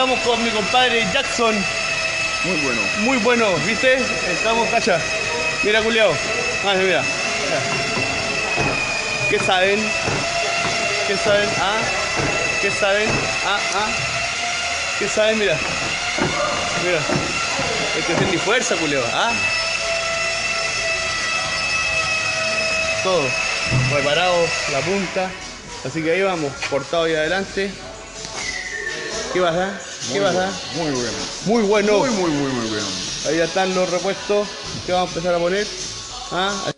estamos con mi compadre Jackson. Muy bueno. Muy bueno, ¿viste? Estamos, cacha. Mira, culiao. Ah, mira. ¿Qué saben? ¿Qué saben? Ah. ¿Qué saben? Ah, ah. ¿Qué saben? Mira. Mira. Es que es mi fuerza, culiao. Ah. Todo. Reparado, la punta. Así que ahí vamos, cortado ahí adelante. ¿Qué pasa? ¿Qué pasa? Muy bueno. Muy bueno. Muy bueno. Ahí ya están los repuestos que vamos a empezar a poner. ¿Ah?